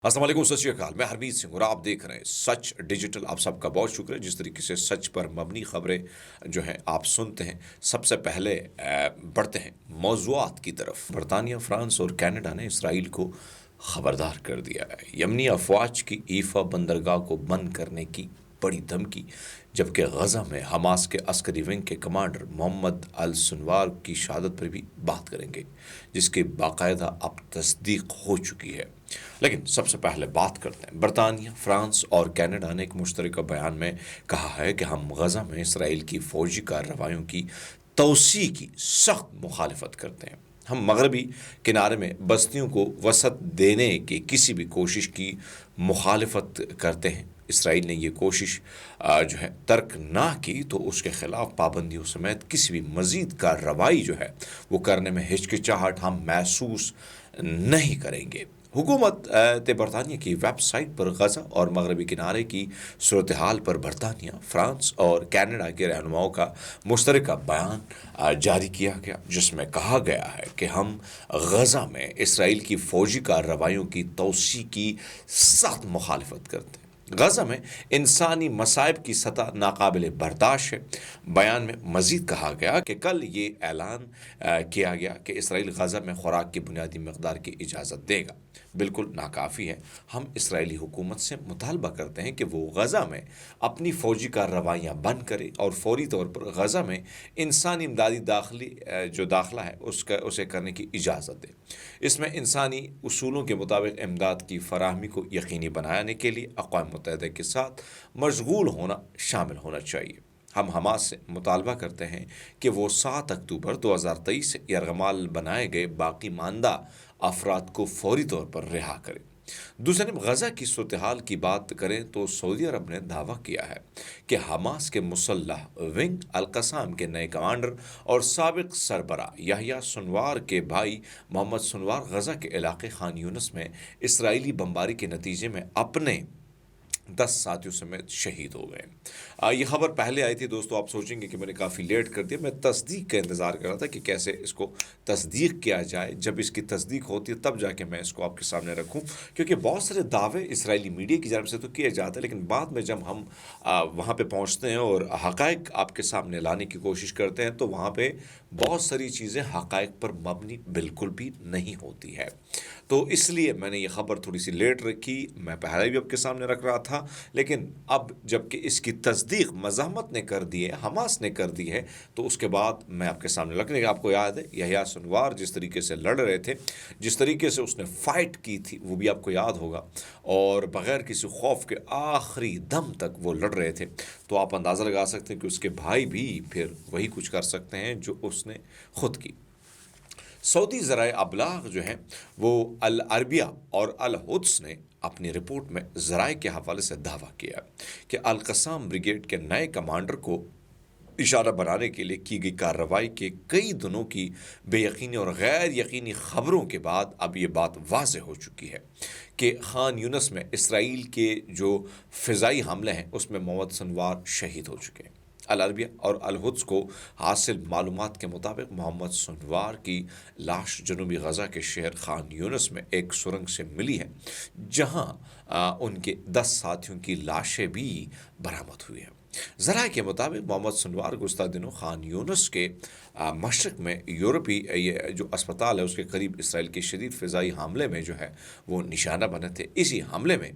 अस्सलाम वालेकुम, सत श्री अकाल। मैं हरमीत सिंह और आप देख रहे हैं सच डिजिटल। आप सबका बहुत शुक्र है जिस तरीके से सच पर मबनी खबरें जो हैं आप सुनते हैं। सबसे पहले बढ़ते हैं मौज़ूआत की तरफ। बरतानिया, फ्रांस और कनाडा ने इसराइल को ख़बरदार कर दिया है। यमनी अफवाज की ईफा बंदरगाह को बंद करने की बड़ी धमकी, जबकि गज़ा में हमास के अस्करी विंग के कमांडर मोहम्मद अल सुनवार की शहादत पर भी बात करेंगे, जिसकी बाकायदा अब तस्दीक हो चुकी है। लेकिन सबसे पहले बात करते हैं बरतानिया, फ्रांस और कनाडा ने एक मुश्तरका बयान में कहा है कि हम गज़ा में इसराइल की फ़ौजी कार्रवाइयों की तोसी की सख्त मुखालफत करते हैं। हम मगरबी किनारे में बस्तियों को वसत देने की किसी भी कोशिश की मुखालफत करते हैं। इसराइल ने ये कोशिश जो है तर्क ना की तो उसके ख़िलाफ़ पाबंदियों समेत किसी भी मज़ीद कार्रवाई जो है वो करने में हिचकिचाहट हम महसूस नहीं करेंगे। हुकूमत बरतानिया की वेबसाइट पर गज़ा और मगरबी किनारे की सूरत हाल पर बरतानिया, फ्रांस और कनाडा के रहनुमाओं का मुश्तरका बयान जारी किया गया, जिसमें कहा गया है कि हम गज़ा में इसराइल की फ़ौजी कार्रवाइयों की तोसी की सख्त मुखालफत करते हैं। गज़ा में इंसानी मसाइब की सतह नाकाबिल बर्दाश्त है। बयान में मज़ीद कहा गया कि कल ये ऐलान किया गया कि इसराइल गज़ा में खुराक की बुनियादी मकदार की इजाज़त देगा। बिल्कुल नाकाफ़ी है। हम इसराइली हुकूमत से मुतालबा करते हैं कि वो गज़ा में अपनी फ़ौजी कार्रवाइयाँ बंद करे और फौरी तौर पर गज़ा में इंसानी इमदादी दाखिला है उसे करने की इजाज़त दे। इसमें इंसानी उसूलों के मुताबिक इमदाद की फ़राहमी को यकीनी बनाने के लिए अक़वाम मुत्तहिदा के साथ मशगूल होना शामिल होना चाहिए। हम हमास से मुतालबा करते हैं कि वो 7 अक्टूबर 2023 से यरगमाल बनाए गए बाकी मानदा अफराद को फौरी तौर पर रिहा करें। दूसरी तरफ गज़ा की सूरत हाल की बात करें तो सऊदी अरब ने दावा किया है कि हमास के मुसल्लह विंग अल क़साम के नए कमांडर और साबिक सरबरा याह्या सिनवार के भाई मोहम्मद सिनवार गज़ा के इलाके खान यूनिस में इसराइली बमबारी के नतीजे में अपने 10 साथियों समेत शहीद हो गए। ये खबर पहले आई थी दोस्तों। आप सोचेंगे कि मैंने काफ़ी लेट कर दिया। मैं तस्दीक का इंतज़ार कर रहा था कि कैसे इसको तस्दीक किया जाए। जब इसकी तस्दीक होती है तब जाके मैं इसको आपके सामने रखूं, क्योंकि बहुत सारे दावे इसराइली मीडिया की जानब से तो किए जाते हैं, लेकिन बाद में जब हम वहाँ पे पहुँचते हैं और हक़ाइक़ आपके सामने लाने की कोशिश करते हैं तो वहाँ पे बहुत सारी चीज़ें हक़ाइक़ पर मबनी बिल्कुल भी नहीं होती है। तो इसलिए मैंने ये ख़बर थोड़ी सी लेट रखी। मैं पहले भी आपके सामने रख रहा था, लेकिन अब जबकि इसकी तस्दीक मज़ाहमत ने कर दी है, हमास ने कर दी है, तो उसके बाद मैं आपके सामने रखने का। आपको याद है याह्या सिनवार जिस तरीके से लड़ रहे थे, जिस तरीके से उसने फ़ाइट की थी, वो भी आपको याद होगा, और बग़ैर किसी खौफ के आखिरी दम तक वो लड़ रहे थे। तो आप अंदाज़ा लगा सकते हैं कि उसके भाई भी फिर वही कुछ कर सकते हैं जो उसने ख़ुद की। सऊदी ज़राए अबलाग जो हैं वो अल अरबिया और अल हुद्स ने अपनी रिपोर्ट में ज़राए के हवाले से दावा किया कि अल क़साम ब्रिगेड के नए कमांडर को इशारा बनाने के लिए की गई कार्रवाई के कई दिनों की बेयकीनी और गैर यकीनी ख़बरों के बाद अब ये बात वाज़ेह हो चुकी है कि खान यूनिस में इसराइल के जो फ़िज़ाई हमले हैं उसमें मोहम्मद सिनवार शहीद हो चुके हैं। अल अरबिया और अल हुद्स को हासिल मालूमात के मुताबिक मोहम्मद सिनवार की लाश जनूबी गज़ा के शहर खान यूनिस में एक सुरंग से मिली है, जहां उनके 10 साथियों की लाशें भी बरामद हुई हैं। ज़राए के मुताबिक मोहम्मद सिनवार गुज़श्ता दिनों खान यूनिस के मशरक़ में यूरोपी ये जो अस्पताल है उसके करीब इसराइल के शदीद फ़िज़ाई हमले में जो है वो निशाना बने थे। इसी हमले में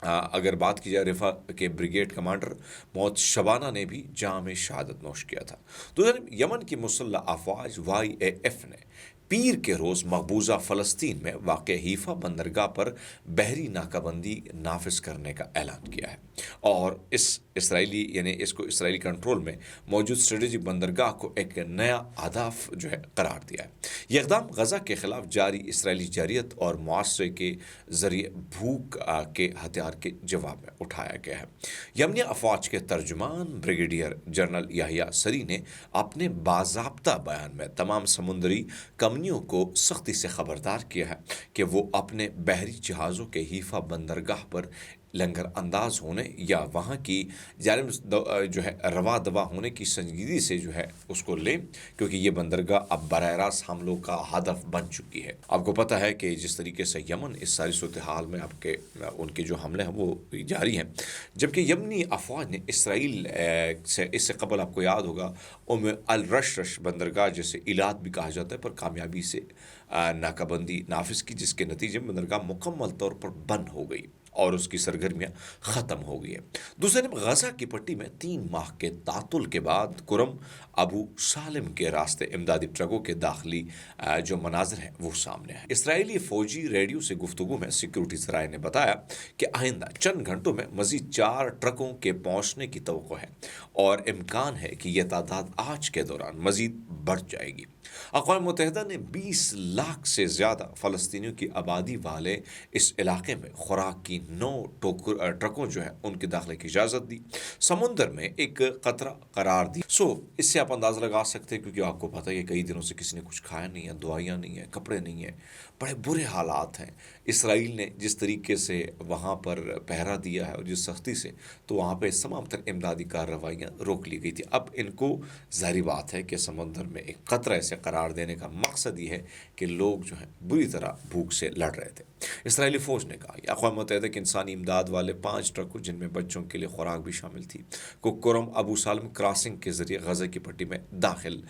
अगर बात की जाए रिफा के ब्रिगेड कमांडर मोहम्मद शबाना ने भी जाम में शहादत नोश किया था। तो यमन की मुसल्लह अफवाज YAF ने पीर के रोज़ मकबूजा फ़लस्तीन में वाक़ हीफ़ा बंदरगाह पर बहरी नाकाबंदी नाफिज करने का ऐलान किया है और इसको इसराइली कंट्रोल में मौजूद स्ट्रेटेजिक बंदरगाह को एक नया अहदाफ जो है करार दिया है। यह इक़दाम गज़ा के ख़िलाफ़ जारी इसराइली जारियत और मुआसरे के ज़रिए भूख के हथियार के जवाब में उठाया गया है। यमनी अफवाज के तर्जुमान ब्रिगेडियर जनरल याह्या सरी ने अपने बाज़ाब्ता बयान में तमाम समुद्री कंपनियों को सख्ती से ख़बरदार किया है कि वो अपने बहरी जहाज़ों के हीफ़ा बंदरगाह पर لنگر انداز ہونے یا وہاں کی جانب جو ہے روا دوا ہونے کی سنجیدگی سے جو ہے اس کو لیں، کیونکہ یہ بندرگاہ اب براہ راست حملوں کا ہدف بن چکی ہے۔ آپ کو پتہ ہے کہ جس طریقے سے یمن اس ساری صورتحال میں ان کے جو حملے ہیں وہ جاری ہیں، جبکہ یمنی افواج نے اسرائیل سے اس سے قبل آپ کو یاد ہوگا الرش بندرگاہ جسے ایلات بھی کہا جاتا ہے پر کامیابی سے ناکہ بندی نافذ کی، جس کے نتیجے میں بندرگاہ مکمل طور پر بند ہو گئی اور اس کی سرگرمیاں ختم ہو گئی ہیں۔ دوسری طرف غزہ کی پٹی میں 3 ماہ کے تعطل کے بعد کرم ابو سالم کے راستے امدادی ٹرکوں کے داخلی جو مناظر ہیں وہ سامنے ہیں۔ اسرائیلی فوجی ریڈیو سے گفتگو میں سیکیورٹی ذرائع نے بتایا کہ آئندہ چند گھنٹوں میں مزید 4 ٹرکوں کے پہنچنے کی توقع ہے اور امکان ہے کہ یہ تعداد آج کے دوران مزید بڑھ جائے گی۔ اقوام متحدہ نے 20 لاکھ سے زیادہ فلسطینیوں کی آبادی والے اس علاقے میں خوراک کی 9 ٹرکوں جو ہے ان کے داخلے کی اجازت دی، سمندر میں ایک خطرہ قرار دی۔ اس سے آپ اندازہ لگا سکتے ہیں، کیونکہ آپ کو پتہ ہے کہ کئی دنوں سے کسی نے کچھ کھایا نہیں ہے، دوائیاں نہیں ہیں، کپڑے نہیں ہیں، بڑے برے حالات ہیں۔ اسرائیل نے جس طریقے سے وہاں پر پہرا دیا ہے اور جس سختی سے، تو وہاں پہ تمام تر امدادی کارروائیاں روک لی گئی تھی۔ اب ان کو ظاہری بات ہے کہ سمندر میں ایک خطرہ سے قرار دینے کا مقصد یہ ہے کہ لوگ جو ہیں بری طرح بھوک سے لڑ رہے تھے۔ اسرائیلی فوج نے کہا کہ اقوام متحدہ کے انسانی امداد والے 5 ٹرکوں، جن میں بچوں کے لیے خوراک بھی شامل تھی، کو کرم ابو سالم کراسنگ کے ذریعے غزہ کی پٹی میں داخل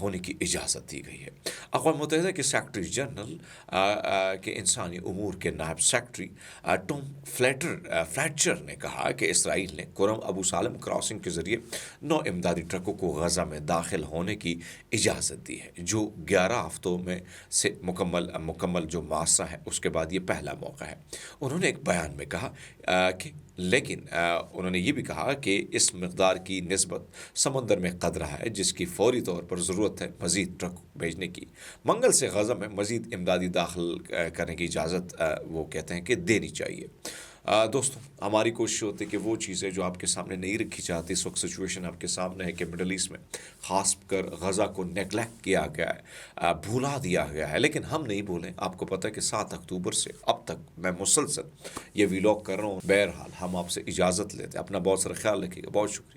ہونے کی اجازت دی گئی ہے۔ اقوام متحدہ کے سیکرٹری جنرل کے انسانی امور کے نائب سیکرٹری ٹام فلیٹچر نے کہا کہ اسرائیل نے کرم ابو سالم کراسنگ کے ذریعے 9 امدادی ٹرکوں کو غزہ میں داخل ہونے کی اجازت دی ہے، جو 11 ہفتوں میں سے مکمل جو محاصرہ ہے اس کے بعد یہ پہلا موقع ہے۔ انہوں نے ایک بیان میں کہا لیکن انہوں نے یہ بھی کہا کہ اس مقدار کی نسبت سمندر میں قدرہ ہے جس کی فوری طور پر ضرورت ہے مزید ٹرک بھیجنے کی۔ منگل سے غزہ میں مزید امدادی داخل کرنے کی اجازت وہ کہتے ہیں کہ دینی چاہیے۔ دوستوں، ہماری کوشش ہوتی ہے کہ وہ چیزیں جو آپ کے سامنے نہیں رکھی جاتی، اس وقت سچویشن آپ کے سامنے ہے کہ مڈل ایسٹ میں خاص کر غزہ کو نیگلیکٹ کیا گیا ہے، بھولا دیا گیا ہے، لیکن ہم نہیں بھولیں۔ آپ کو پتہ ہے کہ 7 اکتوبر سے اب تک میں مسلسل یہ ویلاگ کر رہا ہوں۔ بہرحال ہم آپ سے اجازت لیتے ہیں، اپنا بہت سارا خیال رکھیے گا، بہت شکریہ۔